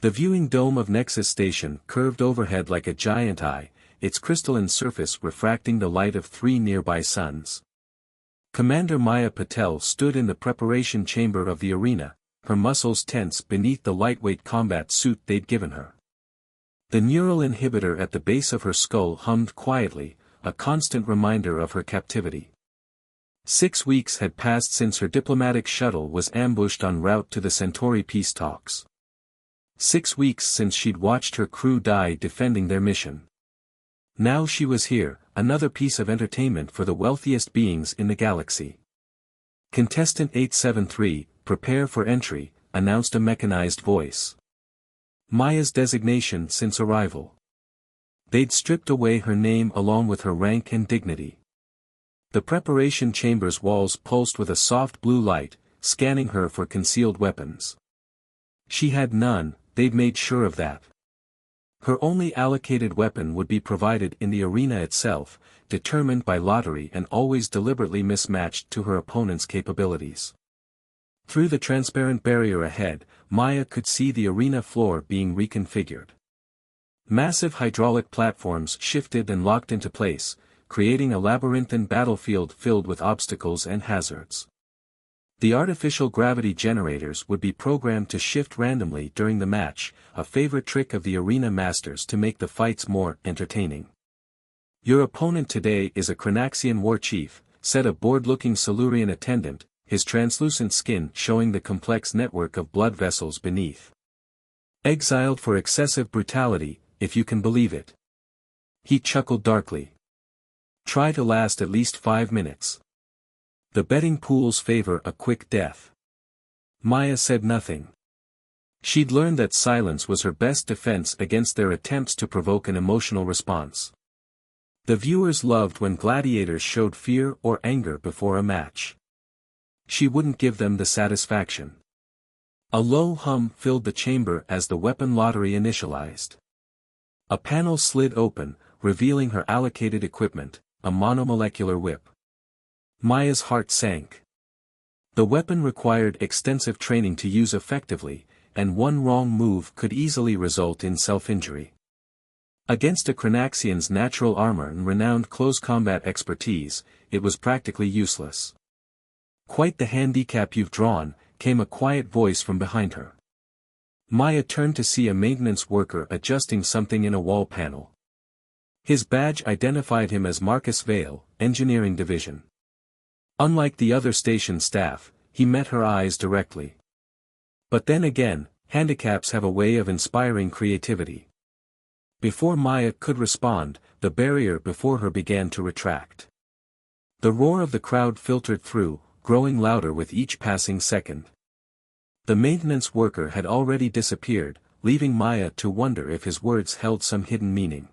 The viewing dome of Nexus Station curved overhead like a giant eye, its crystalline surface refracting the light of 3 nearby suns. Commander Maya Patel stood in the preparation chamber of the arena, her muscles tense beneath the lightweight combat suit they'd given her. The neural inhibitor at the base of her skull hummed quietly, a constant reminder of her captivity. 6 weeks had passed since her diplomatic shuttle was ambushed en route to the Centauri peace talks. 6 weeks since she'd watched her crew die defending their mission. Now she was here, another piece of entertainment for the wealthiest beings in the galaxy. Contestant 873, prepare for entry, announced a mechanized voice. Maya's designation since arrival. They'd stripped away her name along with her rank and dignity. The preparation chamber's walls pulsed with a soft blue light, scanning her for concealed weapons. She had none, they'd made sure of that. Her only allocated weapon would be provided in the arena itself, determined by lottery and always deliberately mismatched to her opponent's capabilities. Through the transparent barrier ahead, Maya could see the arena floor being reconfigured. Massive hydraulic platforms shifted and locked into place, creating a labyrinthine battlefield filled with obstacles and hazards. The artificial gravity generators would be programmed to shift randomly during the match, a favorite trick of the arena masters to make the fights more entertaining. Your opponent today is a Cranaxian war chief, said a bored-looking Silurian attendant, his translucent skin showing the complex network of blood vessels beneath. Exiled for excessive brutality, if you can believe it. He chuckled darkly. Try to last at least 5 minutes. The betting pools favor a quick death. Maya said nothing. She'd learned that silence was her best defense against their attempts to provoke an emotional response. The viewers loved when gladiators showed fear or anger before a match. She wouldn't give them the satisfaction. A low hum filled the chamber as the weapon lottery initialized. A panel slid open, revealing her allocated equipment, a monomolecular whip. Maya's heart sank. The weapon required extensive training to use effectively, and one wrong move could easily result in self-injury. Against a Cranaxian's natural armor and renowned close combat expertise, it was practically useless. Quite the handicap you've drawn, came a quiet voice from behind her. Maya turned to see a maintenance worker adjusting something in a wall panel. His badge identified him as Marcus Vale, Engineering Division. Unlike the other station staff, he met her eyes directly. But then again, handicaps have a way of inspiring creativity. Before Maya could respond, the barrier before her began to retract. The roar of the crowd filtered through, growing louder with each passing second. The maintenance worker had already disappeared, leaving Maya to wonder if his words held some hidden meaning.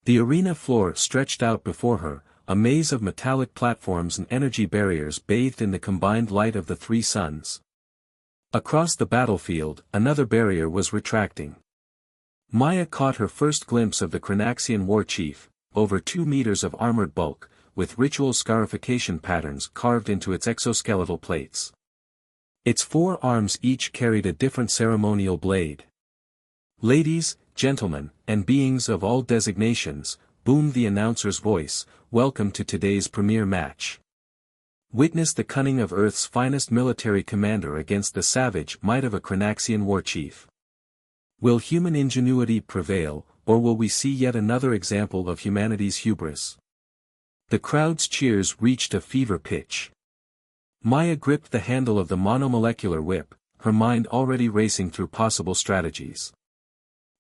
The arena floor stretched out before her, a maze of metallic platforms and energy barriers bathed in the combined light of the 3 suns. Across the battlefield, another barrier was retracting. Maya caught her first glimpse of the Cranaxian war chief, over 2 meters of armored bulk, with ritual scarification patterns carved into its exoskeletal plates. Its 4 arms each carried a different ceremonial blade. Ladies, gentlemen, and beings of all designations, boomed the announcer's voice, welcome to today's premier match. Witness the cunning of Earth's finest military commander against the savage might of a Cranaxian war chief. Will human ingenuity prevail, or will we see yet another example of humanity's hubris? The crowd's cheers reached a fever pitch. Maya gripped the handle of the monomolecular whip, her mind already racing through possible strategies.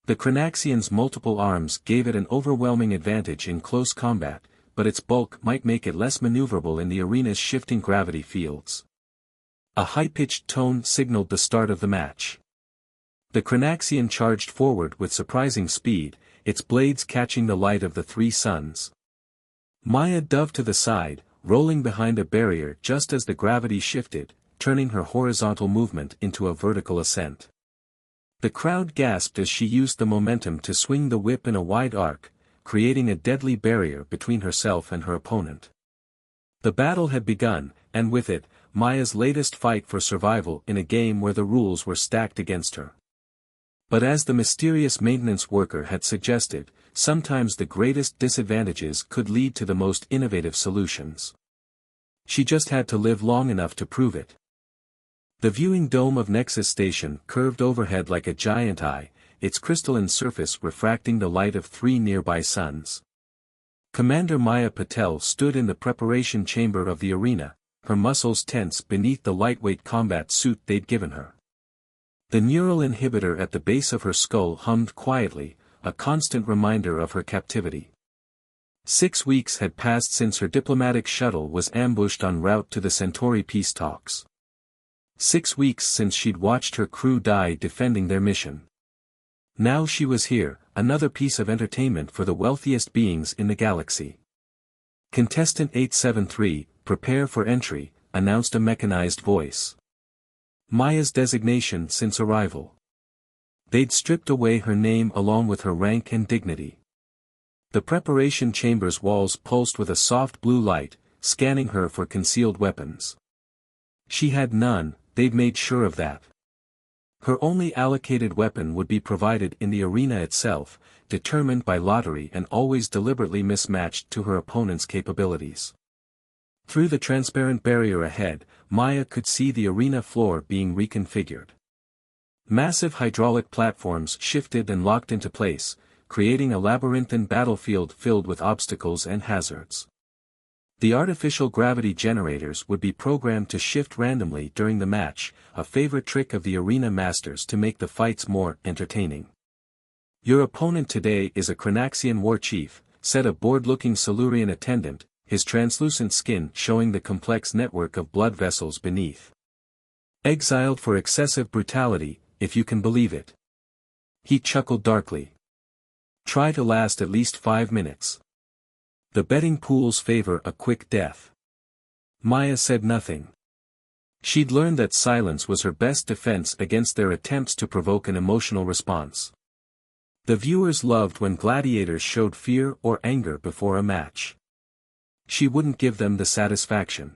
The Cranaxian's multiple arms gave it an overwhelming advantage in close combat, but its bulk might make it less maneuverable in the arena's shifting gravity fields. A high-pitched tone signaled the start of the match. The Cranaxian charged forward with surprising speed, its blades catching the light of the 3 suns. Maya dove to the side, rolling behind a barrier just as the gravity shifted, turning her horizontal movement into a vertical ascent. The crowd gasped as she used the momentum to swing the whip in a wide arc, creating a deadly barrier between herself and her opponent. The battle had begun, and with it, Maya's latest fight for survival in a game where the rules were stacked against her. But as the mysterious maintenance worker had suggested, sometimes the greatest disadvantages could lead to the most innovative solutions. She just had to live long enough to prove it. The viewing dome of Nexus Station curved overhead like a giant eye, its crystalline surface refracting the light of 3 nearby suns. Commander Maya Patel stood in the preparation chamber of the arena, her muscles tense beneath the lightweight combat suit they'd given her. The neural inhibitor at the base of her skull hummed quietly, a constant reminder of her captivity. 6 weeks had passed since her diplomatic shuttle was ambushed en route to the Centauri peace talks. 6 weeks since she'd watched her crew die defending their mission. Now she was here, another piece of entertainment for the wealthiest beings in the galaxy. Contestant 873, prepare for entry, announced a mechanized voice. Maya's designation since arrival. They'd stripped away her name along with her rank and dignity. The preparation chamber's walls pulsed with a soft blue light, scanning her for concealed weapons. She had none, they'd made sure of that. Her only allocated weapon would be provided in the arena itself, determined by lottery and always deliberately mismatched to her opponent's capabilities. Through the transparent barrier ahead, Maya could see the arena floor being reconfigured. Massive hydraulic platforms shifted and locked into place, creating a labyrinthine battlefield filled with obstacles and hazards. The artificial gravity generators would be programmed to shift randomly during the match, a favorite trick of the arena masters to make the fights more entertaining. Your opponent today is a Cranaxian war chief, said a bored-looking Silurian attendant, his translucent skin showing the complex network of blood vessels beneath. Exiled for excessive brutality, if you can believe it. He chuckled darkly. Try to last at least 5 minutes. The betting pools favor a quick death. Maya said nothing. She'd learned that silence was her best defense against their attempts to provoke an emotional response. The viewers loved when gladiators showed fear or anger before a match. She wouldn't give them the satisfaction.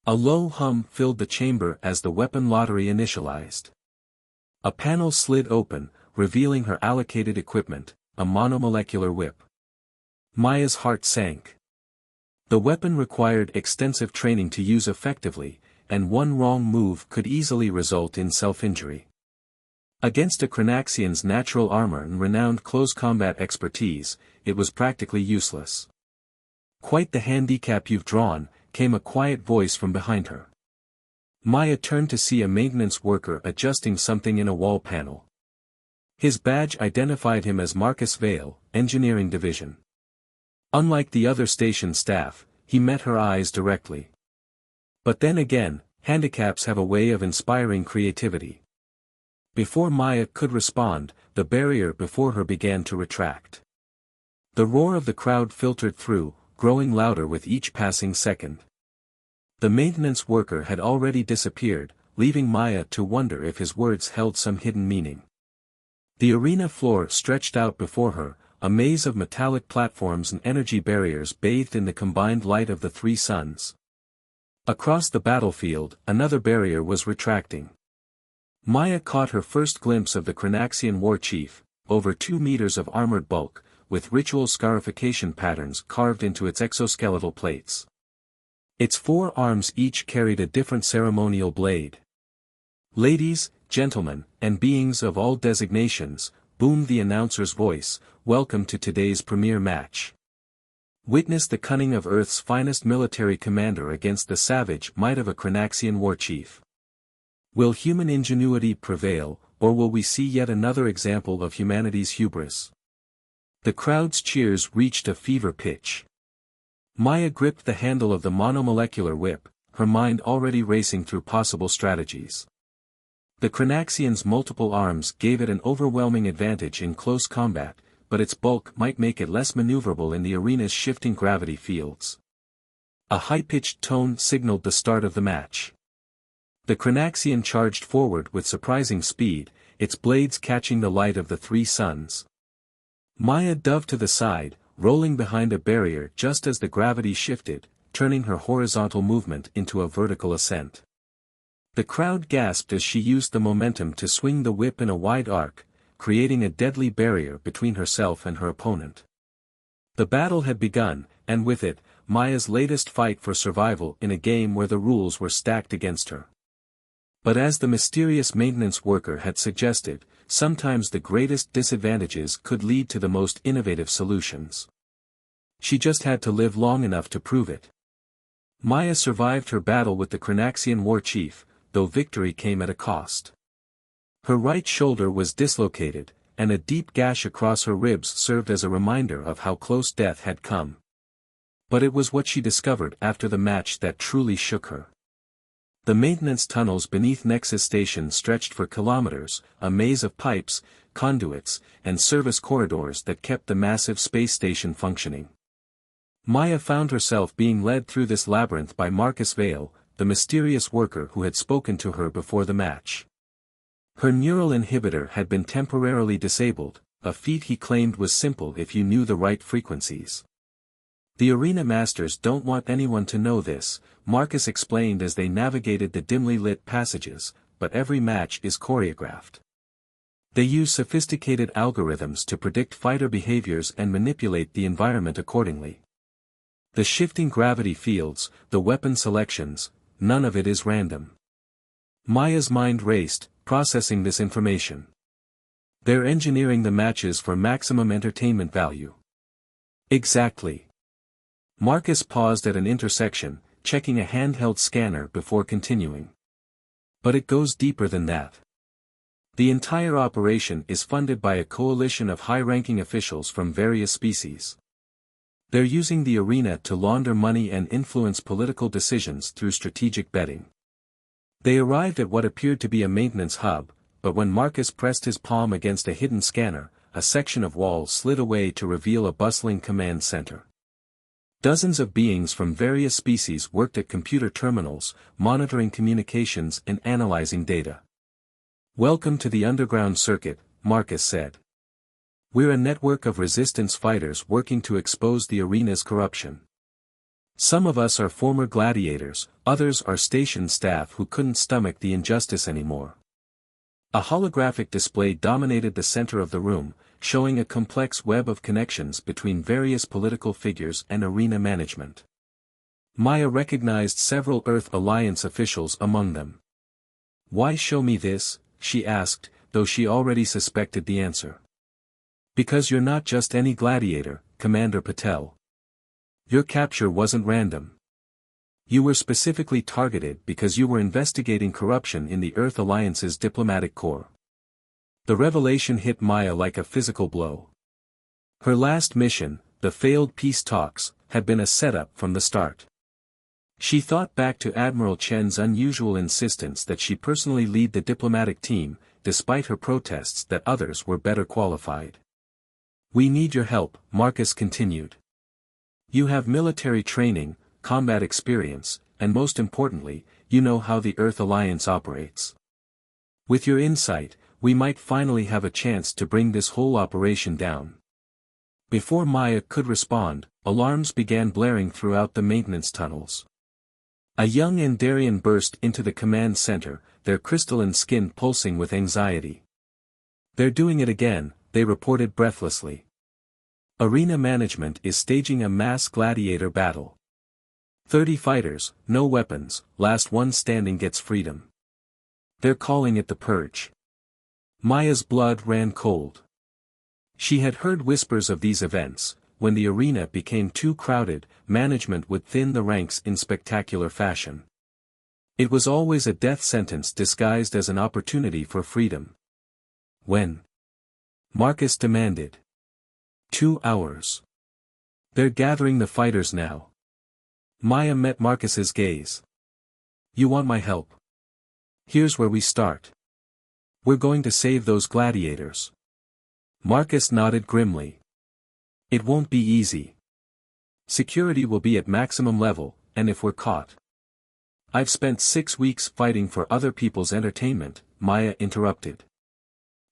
A low hum filled the chamber as the weapon lottery initialized. A panel slid open, revealing her allocated equipment, a monomolecular whip. Maya's heart sank. The weapon required extensive training to use effectively, and one wrong move could easily result in self-injury. Against a Cranaxian's natural armor and renowned close combat expertise, it was practically useless. Quite the handicap you've drawn, came a quiet voice from behind her. Maya turned to see a maintenance worker adjusting something in a wall panel. His badge identified him as Marcus Vale, Engineering Division. Unlike the other station staff, he met her eyes directly. But then again, handicaps have a way of inspiring creativity. Before Maya could respond, the barrier before her began to retract. The roar of the crowd filtered through, growing louder with each passing second. The maintenance worker had already disappeared, leaving Maya to wonder if his words held some hidden meaning. The arena floor stretched out before her, a maze of metallic platforms and energy barriers bathed in the combined light of the 3 suns. Across the battlefield, another barrier was retracting. Maya caught her first glimpse of the Cranaxian war chief, over 2 meters of armored bulk, with ritual scarification patterns carved into its exoskeletal plates. Its 4 arms each carried a different ceremonial blade. Ladies, gentlemen, and beings of all designations, boomed the announcer's voice, welcome to today's premier match. Witness the cunning of Earth's finest military commander against the savage might of a Cranaxian war chief. Will human ingenuity prevail, or will we see yet another example of humanity's hubris? The crowd's cheers reached a fever pitch. Maya gripped the handle of the monomolecular whip, her mind already racing through possible strategies. The Cranaxian's multiple arms gave it an overwhelming advantage in close combat, but its bulk might make it less maneuverable in the arena's shifting gravity fields. A high-pitched tone signaled the start of the match. The Cranaxian charged forward with surprising speed, its blades catching the light of the 3 suns. Maya dove to the side, rolling behind a barrier just as the gravity shifted, turning her horizontal movement into a vertical ascent. The crowd gasped as she used the momentum to swing the whip in a wide arc, creating a deadly barrier between herself and her opponent. The battle had begun, and with it, Maya's latest fight for survival in a game where the rules were stacked against her. But as the mysterious maintenance worker had suggested, sometimes the greatest disadvantages could lead to the most innovative solutions. She just had to live long enough to prove it. Maya survived her battle with the Cranaxian war chief, though victory came at a cost. Her right shoulder was dislocated, and a deep gash across her ribs served as a reminder of how close death had come. But it was what she discovered after the match that truly shook her. The maintenance tunnels beneath Nexus Station stretched for kilometers, a maze of pipes, conduits, and service corridors that kept the massive space station functioning. Maya found herself being led through this labyrinth by Marcus Vale, the mysterious worker who had spoken to her before the match. Her neural inhibitor had been temporarily disabled, a feat he claimed was simple if you knew the right frequencies. The arena masters don't want anyone to know this, Marcus explained as they navigated the dimly lit passages, but every match is choreographed. They use sophisticated algorithms to predict fighter behaviors and manipulate the environment accordingly. The shifting gravity fields, the weapon selections, none of it is random. Maya's mind raced, processing this information. They're engineering the matches for maximum entertainment value. Exactly. Marcus paused at an intersection, checking a handheld scanner before continuing. But it goes deeper than that. The entire operation is funded by a coalition of high-ranking officials from various species. They're using the arena to launder money and influence political decisions through strategic betting. They arrived at what appeared to be a maintenance hub, but when Marcus pressed his palm against a hidden scanner, a section of wall slid away to reveal a bustling command center. Dozens of beings from various species worked at computer terminals, monitoring communications and analyzing data. "Welcome to the underground circuit," Marcus said. "We're a network of resistance fighters working to expose the arena's corruption. Some of us are former gladiators, others are station staff who couldn't stomach the injustice anymore." A holographic display dominated the center of the room, showing a complex web of connections between various political figures and arena management. Maya recognized several Earth Alliance officials among them. "Why show me this?" she asked, though she already suspected the answer. "Because you're not just any gladiator, Commander Patel. Your capture wasn't random. You were specifically targeted because you were investigating corruption in the Earth Alliance's diplomatic corps." The revelation hit Maya like a physical blow. Her last mission, the failed peace talks, had been a setup from the start. She thought back to Admiral Chen's unusual insistence that she personally lead the diplomatic team, despite her protests that others were better qualified. "We need your help," Marcus continued. "You have military training, combat experience, and most importantly, you know how the Earth Alliance operates. With your insight, we might finally have a chance to bring this whole operation down." Before Maya could respond, alarms began blaring throughout the maintenance tunnels. A young Endarian burst into the command center, their crystalline skin pulsing with anxiety. "They're doing it again," they reported breathlessly. "Arena management is staging a mass gladiator battle. 30 fighters, no weapons, last one standing gets freedom. They're calling it the Purge." Maya's blood ran cold. She had heard whispers of these events. When the arena became too crowded, management would thin the ranks in spectacular fashion. It was always a death sentence disguised as an opportunity for freedom. "When?" Marcus demanded. 2 hours. They're gathering the fighters now." Maya met Marcus's gaze. "You want my help? Here's where we start. We're going to save those gladiators." Marcus nodded grimly. "It won't be easy. Security will be at maximum level, and if we're caught..." "I've spent 6 weeks fighting for other people's entertainment," Maya interrupted.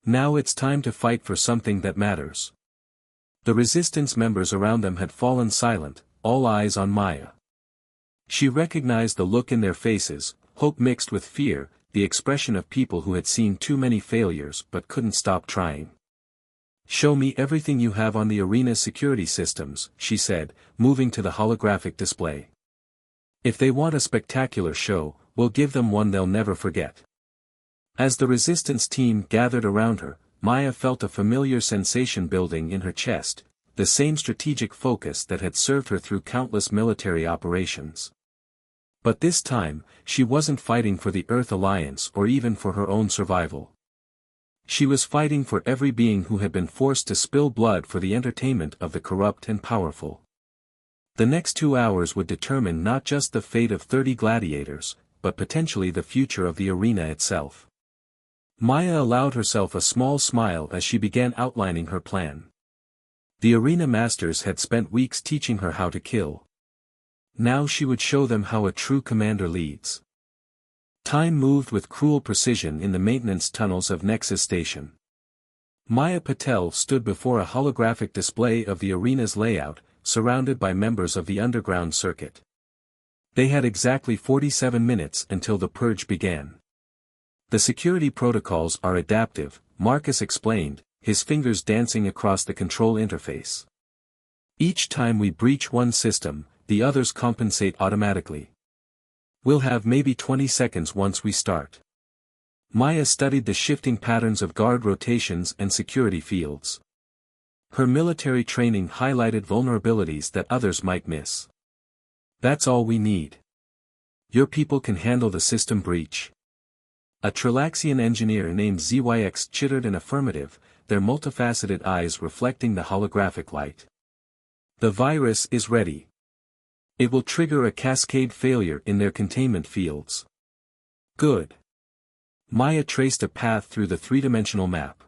"Now it's time to fight for something that matters." The resistance members around them had fallen silent, all eyes on Maya. She recognized the look in their faces, hope mixed with fear, the expression of people who had seen too many failures but couldn't stop trying. "Show me everything you have on the arena's security systems," she said, moving to the holographic display. "If they want a spectacular show, we'll give them one they'll never forget." As the resistance team gathered around her, Maya felt a familiar sensation building in her chest, the same strategic focus that had served her through countless military operations. But this time, she wasn't fighting for the Earth Alliance or even for her own survival. She was fighting for every being who had been forced to spill blood for the entertainment of the corrupt and powerful. The next 2 hours would determine not just the fate of 30 gladiators, but potentially the future of the arena itself. Maya allowed herself a small smile as she began outlining her plan. The arena masters had spent weeks teaching her how to kill. Now she would show them how a true commander leads. Time moved with cruel precision in the maintenance tunnels of Nexus Station. Maya Patel stood before a holographic display of the arena's layout, surrounded by members of the underground circuit. They had exactly 47 minutes until the purge began. "The security protocols are adaptive," Marcus explained, his fingers dancing across the control interface. "Each time we breach one system, the others compensate automatically. We'll have maybe 20 seconds once we start." Maya studied the shifting patterns of guard rotations and security fields. Her military training highlighted vulnerabilities that others might miss. "That's all we need. Your people can handle the system breach." A Trilaxian engineer named ZYX chittered an affirmative, their multifaceted eyes reflecting the holographic light. "The virus is ready. It will trigger a cascade failure in their containment fields." "Good." Maya traced a path through the three-dimensional map.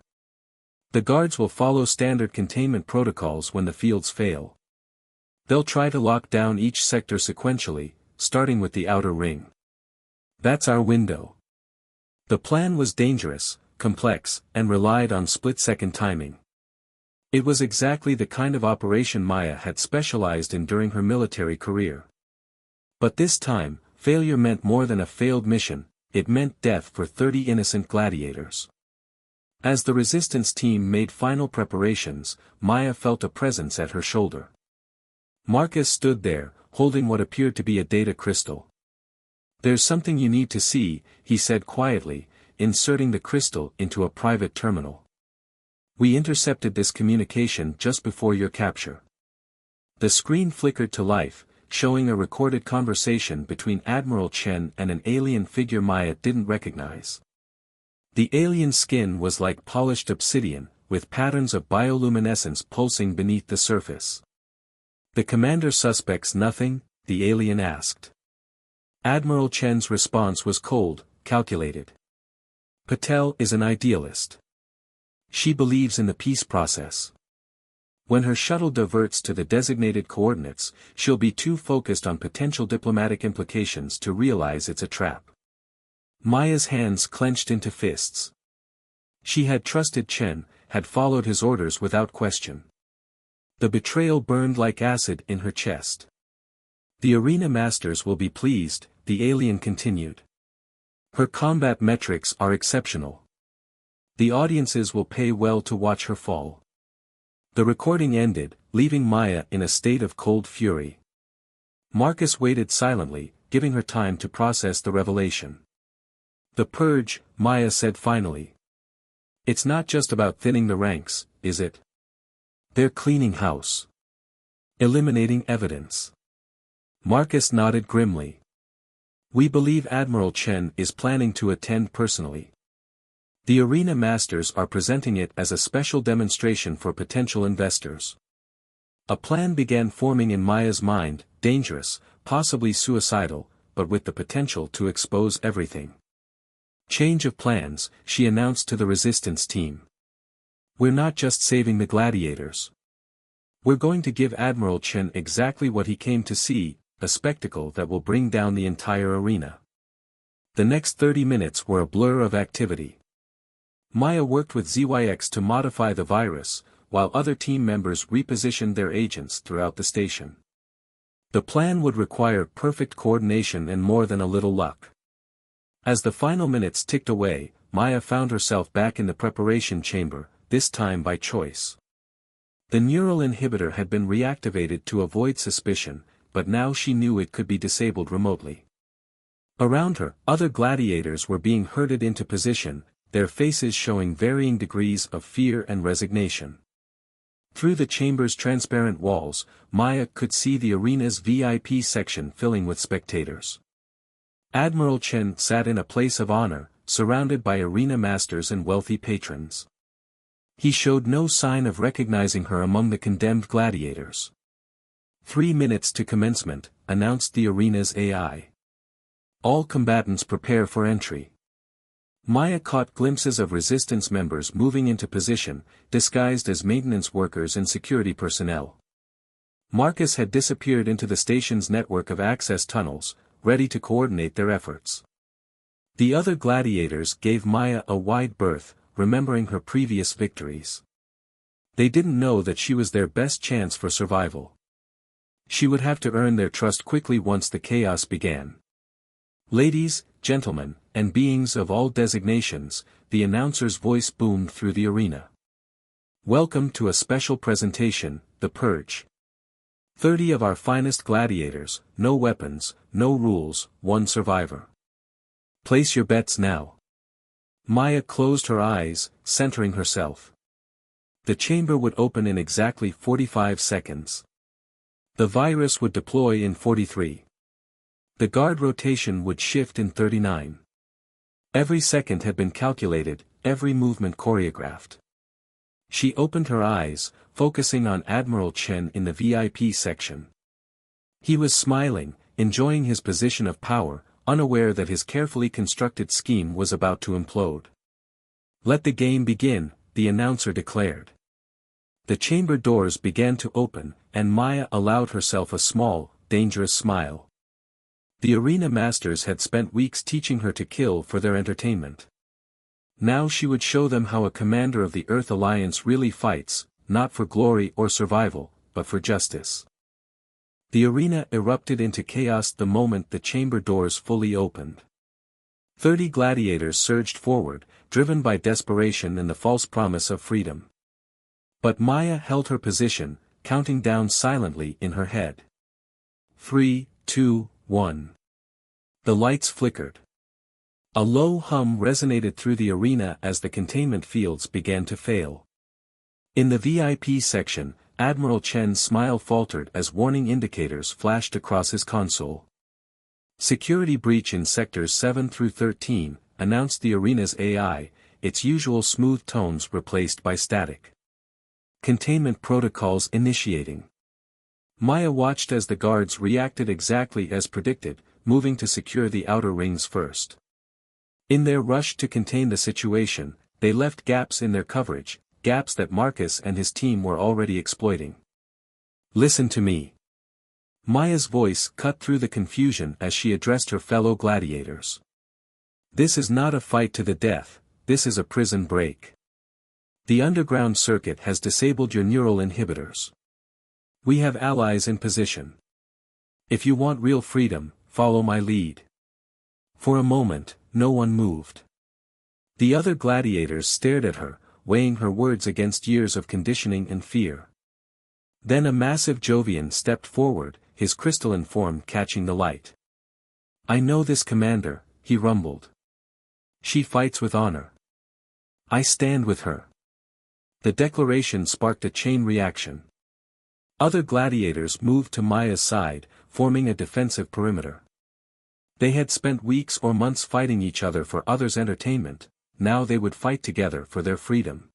"The guards will follow standard containment protocols when the fields fail. They'll try to lock down each sector sequentially, starting with the outer ring. That's our window." The plan was dangerous, complex, and relied on split-second timing. It was exactly the kind of operation Maya had specialized in during her military career. But this time, failure meant more than a failed mission, it meant death for 30 innocent gladiators. As the resistance team made final preparations, Maya felt a presence at her shoulder. Marcus stood there, holding what appeared to be a data crystal. "There's something you need to see," he said quietly, inserting the crystal into a private terminal. "We intercepted this communication just before your capture." The screen flickered to life, showing a recorded conversation between Admiral Chen and an alien figure Maya didn't recognize. The alien's skin was like polished obsidian, with patterns of bioluminescence pulsing beneath the surface. "The commander suspects nothing?" the alien asked. Admiral Chen's response was cold, calculated. "Patel is an idealist. She believes in the peace process. When her shuttle diverts to the designated coordinates, she'll be too focused on potential diplomatic implications to realize it's a trap." Maya's hands clenched into fists. She had trusted Chen, had followed his orders without question. The betrayal burned like acid in her chest. "The arena masters will be pleased," the alien continued. "Her combat metrics are exceptional. The audiences will pay well to watch her fall." The recording ended, leaving Maya in a state of cold fury. Marcus waited silently, giving her time to process the revelation. "The purge," Maya said finally. "It's not just about thinning the ranks, is it? They're cleaning house. Eliminating evidence." Marcus nodded grimly. "We believe Admiral Chen is planning to attend personally. The arena masters are presenting it as a special demonstration for potential investors." A plan began forming in Maya's mind, dangerous, possibly suicidal, but with the potential to expose everything. "Change of plans," she announced to the resistance team. "We're not just saving the gladiators. We're going to give Admiral Chen exactly what he came to see, a spectacle that will bring down the entire arena." The next 30 minutes were a blur of activity. Maya worked with ZYX to modify the virus, while other team members repositioned their agents throughout the station. The plan would require perfect coordination and more than a little luck. As the final minutes ticked away, Maya found herself back in the preparation chamber, this time by choice. The neural inhibitor had been reactivated to avoid suspicion, but now she knew it could be disabled remotely. Around her, other gladiators were being herded into position, their faces showing varying degrees of fear and resignation. Through the chamber's transparent walls, Maya could see the arena's VIP section filling with spectators. Admiral Chen sat in a place of honor, surrounded by arena masters and wealthy patrons. He showed no sign of recognizing her among the condemned gladiators. 3 minutes to commencement, announced the arena's AI. All combatants prepare for entry. Maya caught glimpses of resistance members moving into position, disguised as maintenance workers and security personnel. Marcus had disappeared into the station's network of access tunnels, ready to coordinate their efforts. The other gladiators gave Maya a wide berth, remembering her previous victories. They didn't know that she was their best chance for survival. She would have to earn their trust quickly once the chaos began. Ladies, gentlemen, and beings of all designations, the announcer's voice boomed through the arena. Welcome to a special presentation, The Purge. 30 of our finest gladiators, no weapons, no rules, one survivor. Place your bets now. Maya closed her eyes, centering herself. The chamber would open in exactly 45 seconds. The virus would deploy in 43. The guard rotation would shift in 39. Every second had been calculated, every movement choreographed. She opened her eyes, focusing on Admiral Chen in the VIP section. He was smiling, enjoying his position of power, unaware that his carefully constructed scheme was about to implode. Let the game begin, the announcer declared. The chamber doors began to open, and Maya allowed herself a small, dangerous smile. The arena masters had spent weeks teaching her to kill for their entertainment. Now she would show them how a commander of the Earth Alliance really fights, not for glory or survival, but for justice. The arena erupted into chaos the moment the chamber doors fully opened. 30 gladiators surged forward, driven by desperation and the false promise of freedom. But Maya held her position, counting down silently in her head. 3, 2, 1. The lights flickered. A low hum resonated through the arena as the containment fields began to fail. In the VIP section, Admiral Chen's smile faltered as warning indicators flashed across his console. Security breach in sectors 7 through 13, announced the arena's AI, its usual smooth tones replaced by static. Containment protocols initiating. Maya watched as the guards reacted exactly as predicted, moving to secure the outer rings first. In their rush to contain the situation, they left gaps in their coverage, gaps that Marcus and his team were already exploiting. Listen to me. Maya's voice cut through the confusion as she addressed her fellow gladiators. This is not a fight to the death, this is a prison break. The underground circuit has disabled your neural inhibitors. We have allies in position. If you want real freedom, follow my lead. For a moment, no one moved. The other gladiators stared at her, weighing her words against years of conditioning and fear. Then a massive Jovian stepped forward, his crystalline form catching the light. I know this commander, he rumbled. She fights with honor. I stand with her. The declaration sparked a chain reaction. Other gladiators moved to Maya's side, forming a defensive perimeter. They had spent weeks or months fighting each other for others' entertainment, now they would fight together for their freedom.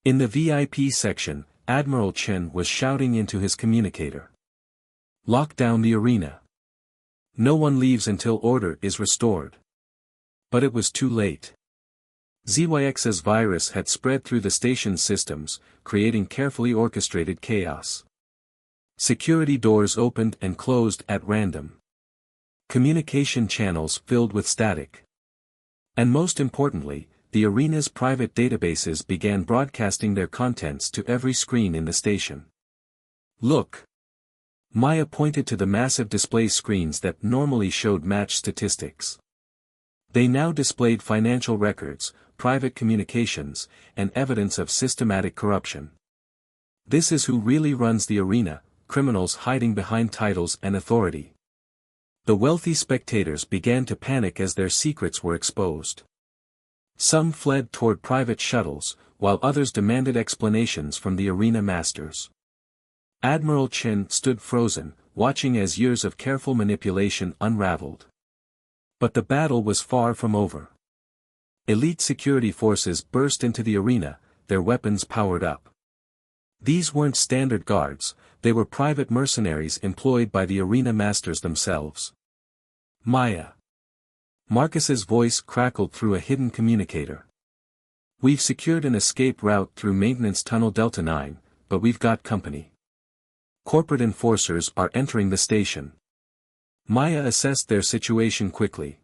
In the VIP section, Admiral Chen was shouting into his communicator. Lock down the arena. No one leaves until order is restored. But it was too late. ZYX's virus had spread through the station's systems, creating carefully orchestrated chaos. Security doors opened and closed at random. Communication channels filled with static. And most importantly, the arena's private databases began broadcasting their contents to every screen in the station. Look. Maya pointed to the massive display screens that normally showed match statistics. They now displayed financial records, private communications, and evidence of systematic corruption. This is who really runs the arena, criminals hiding behind titles and authority. The wealthy spectators began to panic as their secrets were exposed. Some fled toward private shuttles, while others demanded explanations from the arena masters. Admiral Chen stood frozen, watching as years of careful manipulation unraveled. But the battle was far from over. Elite security forces burst into the arena, their weapons powered up. These weren't standard guards, they were private mercenaries employed by the arena masters themselves. Maya. Marcus's voice crackled through a hidden communicator. We've secured an escape route through Maintenance Tunnel Delta 9, but we've got company. Corporate enforcers are entering the station. Maya assessed their situation quickly.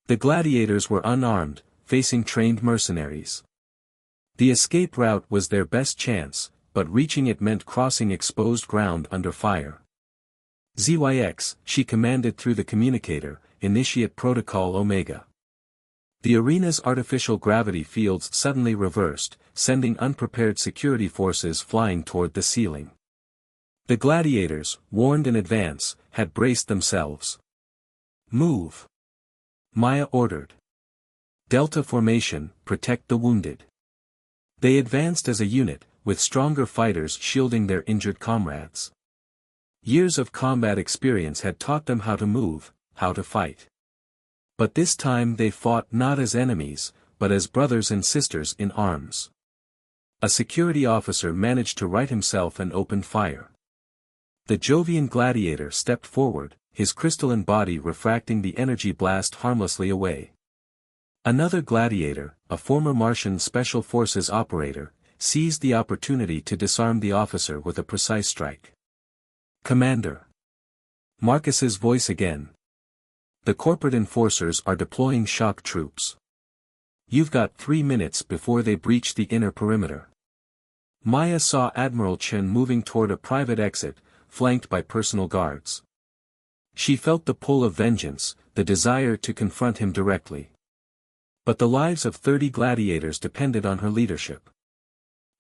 The gladiators were unarmed, facing trained mercenaries. The escape route was their best chance, but reaching it meant crossing exposed ground under fire. ZYX, she commanded through the communicator, initiate Protocol Omega. The arena's artificial gravity fields suddenly reversed, sending unprepared security forces flying toward the ceiling. The gladiators, warned in advance, had braced themselves. Move! Maya ordered. Delta formation, protect the wounded. They advanced as a unit, with stronger fighters shielding their injured comrades. Years of combat experience had taught them how to move, how to fight. But this time they fought not as enemies, but as brothers and sisters in arms. A security officer managed to right himself and opened fire. The Jovian gladiator stepped forward, his crystalline body refracting the energy blast harmlessly away. Another gladiator, a former Martian Special Forces operator, seized the opportunity to disarm the officer with a precise strike. Commander. Marcus's voice again. The corporate enforcers are deploying shock troops. You've got 3 minutes before they breach the inner perimeter. Maya saw Admiral Chen moving toward a private exit, flanked by personal guards. She felt the pull of vengeance, the desire to confront him directly. But the lives of 30 gladiators depended on her leadership.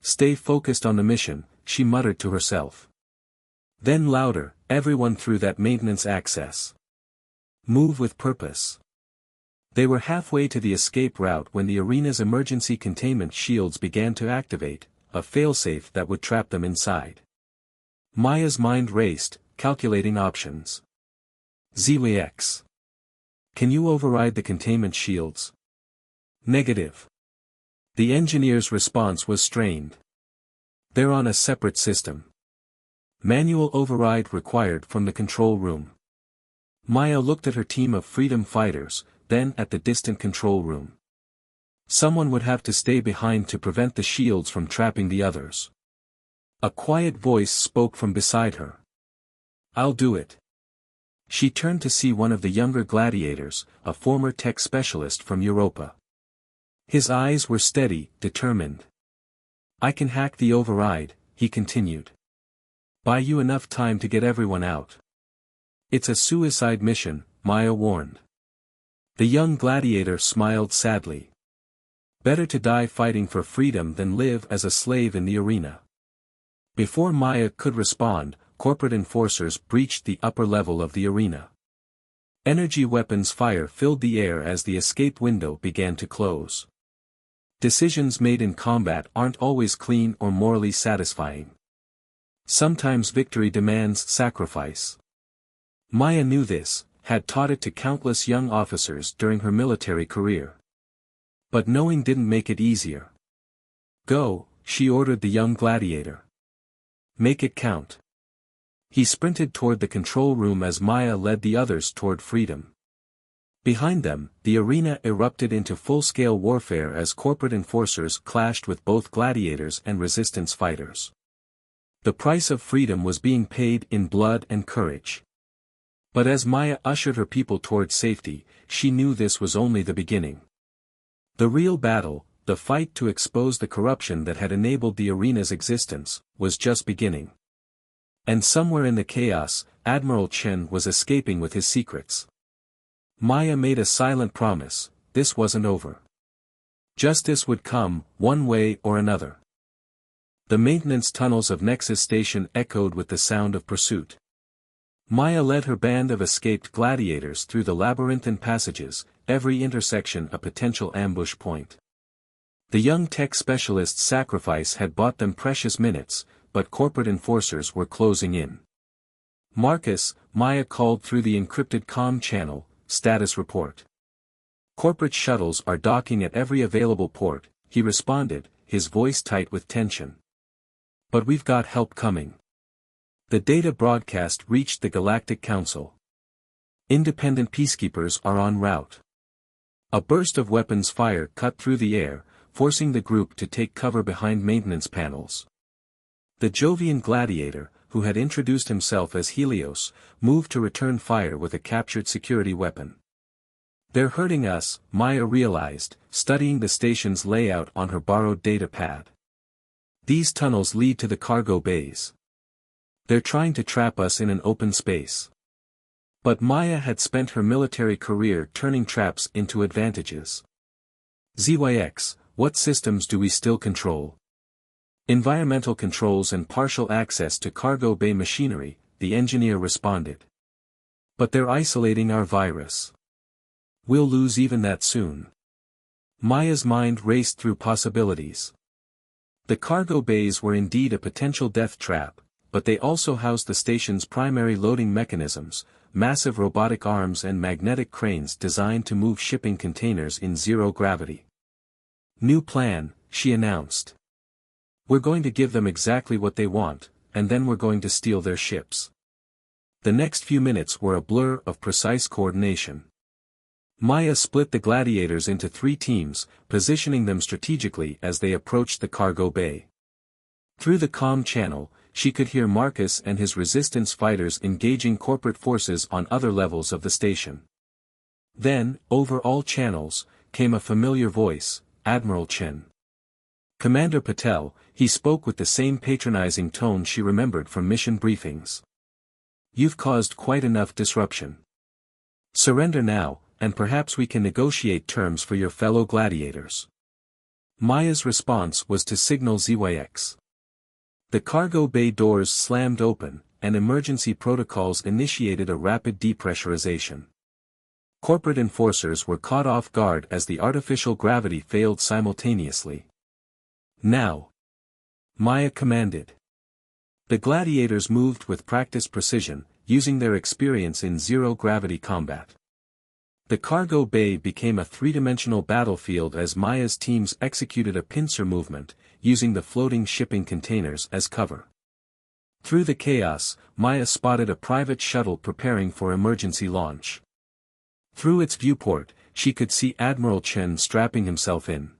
Stay focused on the mission, she muttered to herself. Then louder, everyone through that maintenance access. Move with purpose. They were halfway to the escape route when the arena's emergency containment shields began to activate, a failsafe that would trap them inside. Maya's mind raced, calculating options. ZWX. Can you override the containment shields? Negative. The engineer's response was strained. They're on a separate system. Manual override required from the control room. Maya looked at her team of freedom fighters, then at the distant control room. Someone would have to stay behind to prevent the shields from trapping the others. A quiet voice spoke from beside her. I'll do it. She turned to see one of the younger gladiators, a former tech specialist from Europa. His eyes were steady, determined. I can hack the override, he continued. Buy you enough time to get everyone out. It's a suicide mission, Maya warned. The young gladiator smiled sadly. Better to die fighting for freedom than live as a slave in the arena. Before Maya could respond, corporate enforcers breached the upper level of the arena. Energy weapons fire filled the air as the escape window began to close. Decisions made in combat aren't always clean or morally satisfying. Sometimes victory demands sacrifice. Maya knew this, had taught it to countless young officers during her military career. But knowing didn't make it easier. Go, she ordered the young gladiator. Make it count. He sprinted toward the control room as Maya led the others toward freedom. Behind them, the arena erupted into full-scale warfare as corporate enforcers clashed with both gladiators and resistance fighters. The price of freedom was being paid in blood and courage. But as Maya ushered her people toward safety, she knew this was only the beginning. The real battle, the fight to expose the corruption that had enabled the arena's existence, was just beginning. And somewhere in the chaos, Admiral Chen was escaping with his secrets. Maya made a silent promise, this wasn't over. Justice would come, one way or another. The maintenance tunnels of Nexus Station echoed with the sound of pursuit. Maya led her band of escaped gladiators through the labyrinthine passages, every intersection a potential ambush point. The young tech specialist's sacrifice had bought them precious minutes, but corporate enforcers were closing in. Marcus, Maya called through the encrypted comm channel, status report. Corporate shuttles are docking at every available port, he responded, his voice tight with tension. But we've got help coming. The data broadcast reached the Galactic Council. Independent peacekeepers are en route. A burst of weapons fire cut through the air, forcing the group to take cover behind maintenance panels. The Jovian gladiator, who had introduced himself as Helios, moved to return fire with a captured security weapon. They're hurting us, Maya realized, studying the station's layout on her borrowed data pad. These tunnels lead to the cargo bays. They're trying to trap us in an open space. But Maya had spent her military career turning traps into advantages. ZYX, what systems do we still control? Environmental controls and partial access to cargo bay machinery, the engineer responded. But they're isolating our virus. We'll lose even that soon. Maya's mind raced through possibilities. The cargo bays were indeed a potential death trap, but they also housed the station's primary loading mechanisms, massive robotic arms and magnetic cranes designed to move shipping containers in zero gravity. New plan, she announced. We're going to give them exactly what they want, and then we're going to steal their ships. The next few minutes were a blur of precise coordination. Maya split the gladiators into 3 teams, positioning them strategically as they approached the cargo bay. Through the comm channel, she could hear Marcus and his resistance fighters engaging corporate forces on other levels of the station. Then, over all channels, came a familiar voice, Admiral Chen. Commander Patel, he spoke with the same patronizing tone she remembered from mission briefings. You've caused quite enough disruption. Surrender now, and perhaps we can negotiate terms for your fellow gladiators. Maya's response was to signal ZYX. The cargo bay doors slammed open, and emergency protocols initiated a rapid depressurization. Corporate enforcers were caught off guard as the artificial gravity failed simultaneously. Now! Maya commanded. The gladiators moved with practiced precision, using their experience in zero-gravity combat. The cargo bay became a three-dimensional battlefield as Maya's teams executed a pincer movement, using the floating shipping containers as cover. Through the chaos, Maya spotted a private shuttle preparing for emergency launch. Through its viewport, she could see Admiral Chen strapping himself in.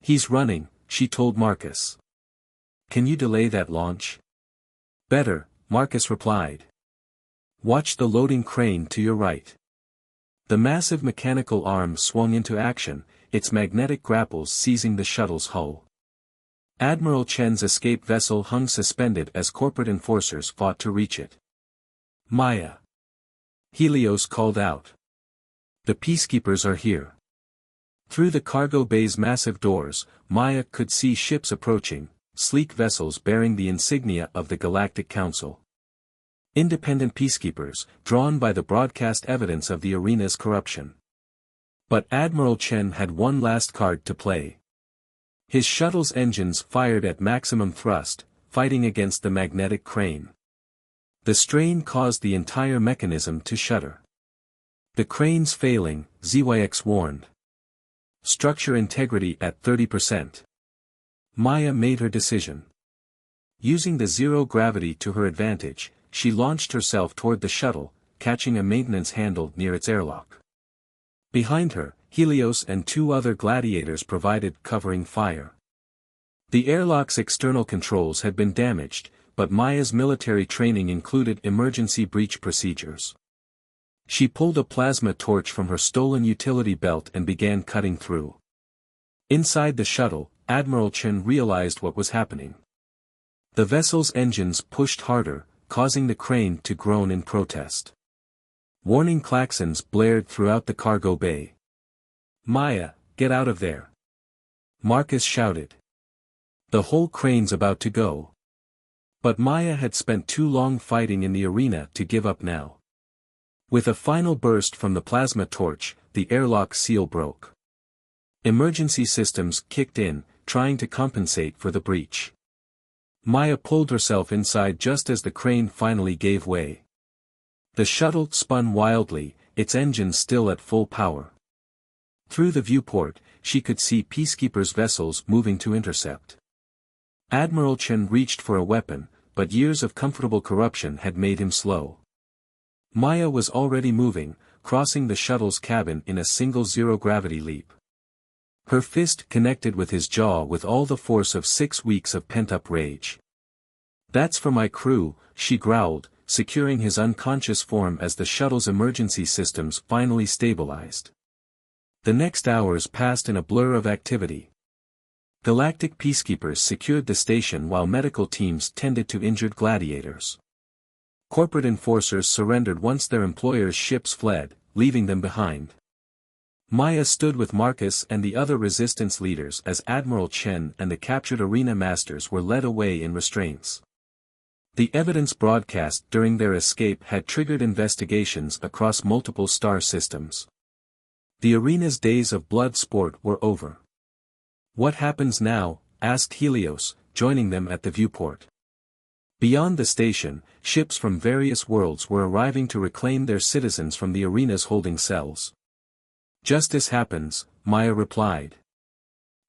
He's running, she told Marcus. Can you delay that launch? Better, Marcus replied. Watch the loading crane to your right. The massive mechanical arm swung into action, its magnetic grapples seizing the shuttle's hull. Admiral Chen's escape vessel hung suspended as corporate enforcers fought to reach it. Maya. Helios called out. The peacekeepers are here. Through the cargo bay's massive doors, Maya could see ships approaching, sleek vessels bearing the insignia of the Galactic Council. Independent peacekeepers, drawn by the broadcast evidence of the arena's corruption. But Admiral Chen had one last card to play. His shuttle's engines fired at maximum thrust, fighting against the magnetic crane. The strain caused the entire mechanism to shudder. The crane's failing, ZYX warned. Structure integrity at 30%. Maya made her decision. Using the zero gravity to her advantage, she launched herself toward the shuttle, catching a maintenance handle near its airlock. Behind her, Helios and 2 other gladiators provided covering fire. The airlock's external controls had been damaged, but Maya's military training included emergency breach procedures. She pulled a plasma torch from her stolen utility belt and began cutting through. Inside the shuttle, Admiral Chen realized what was happening. The vessel's engines pushed harder, causing the crane to groan in protest. Warning klaxons blared throughout the cargo bay. "Maya, get out of there!" Marcus shouted. "The whole crane's about to go." But Maya had spent too long fighting in the arena to give up now. With a final burst from the plasma torch, the airlock seal broke. Emergency systems kicked in, trying to compensate for the breach. Maya pulled herself inside just as the crane finally gave way. The shuttle spun wildly, its engines still at full power. Through the viewport, she could see peacekeepers' vessels moving to intercept. Admiral Chen reached for a weapon, but years of comfortable corruption had made him slow. Maya was already moving, crossing the shuttle's cabin in a single zero-gravity leap. Her fist connected with his jaw with all the force of 6 weeks of pent-up rage. "That's for my crew," she growled, securing his unconscious form as the shuttle's emergency systems finally stabilized. The next hours passed in a blur of activity. Galactic peacekeepers secured the station while medical teams tended to injured gladiators. Corporate enforcers surrendered once their employers' ships fled, leaving them behind. Maya stood with Marcus and the other resistance leaders as Admiral Chen and the captured arena masters were led away in restraints. The evidence broadcast during their escape had triggered investigations across multiple star systems. The arena's days of blood sport were over. "What happens now?" asked Helios, joining them at the viewport. Beyond the station, ships from various worlds were arriving to reclaim their citizens from the arena's holding cells. "Justice happens," Maya replied.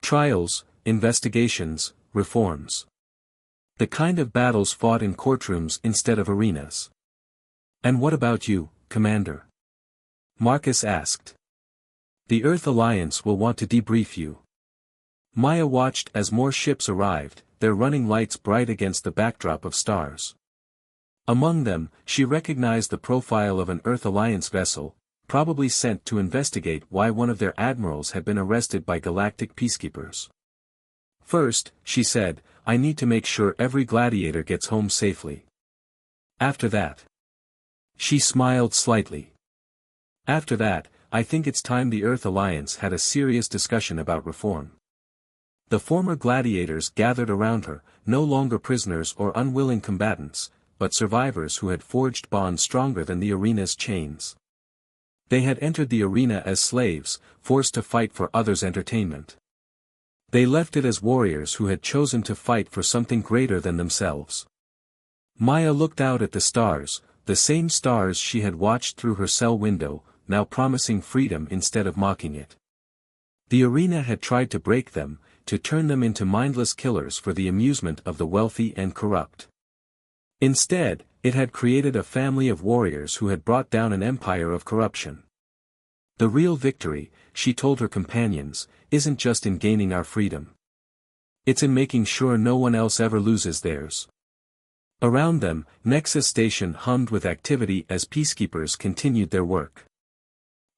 "Trials, investigations, reforms. The kind of battles fought in courtrooms instead of arenas." "And what about you, Commander?" Marcus asked. "The Earth Alliance will want to debrief you." Maya watched as more ships arrived, their running lights bright against the backdrop of stars. Among them, she recognized the profile of an Earth Alliance vessel, probably sent to investigate why one of their admirals had been arrested by Galactic peacekeepers. "First," she said, "I need to make sure every gladiator gets home safely. After that." She smiled slightly. "After that, I think it's time the Earth Alliance had a serious discussion about reform." The former gladiators gathered around her, no longer prisoners or unwilling combatants, but survivors who had forged bonds stronger than the arena's chains. They had entered the arena as slaves, forced to fight for others' entertainment. They left it as warriors who had chosen to fight for something greater than themselves. Maya looked out at the stars, the same stars she had watched through her cell window, now promising freedom instead of mocking it. The arena had tried to break them, to turn them into mindless killers for the amusement of the wealthy and corrupt. Instead, it had created a family of warriors who had brought down an empire of corruption. "The real victory," she told her companions, "isn't just in gaining our freedom. It's in making sure no one else ever loses theirs." Around them, Nexus Station hummed with activity as peacekeepers continued their work.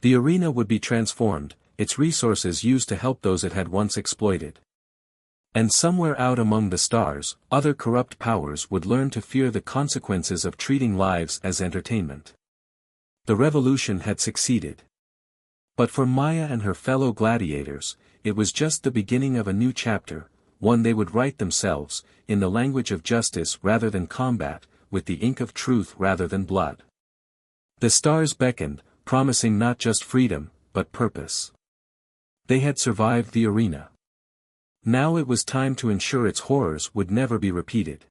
The arena would be transformed, its resources used to help those it had once exploited. And somewhere out among the stars, other corrupt powers would learn to fear the consequences of treating lives as entertainment. The revolution had succeeded. But for Maya and her fellow gladiators, it was just the beginning of a new chapter, one they would write themselves, in the language of justice rather than combat, with the ink of truth rather than blood. The stars beckoned, promising not just freedom, but purpose. They had survived the arena. Now it was time to ensure its horrors would never be repeated.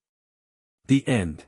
The end.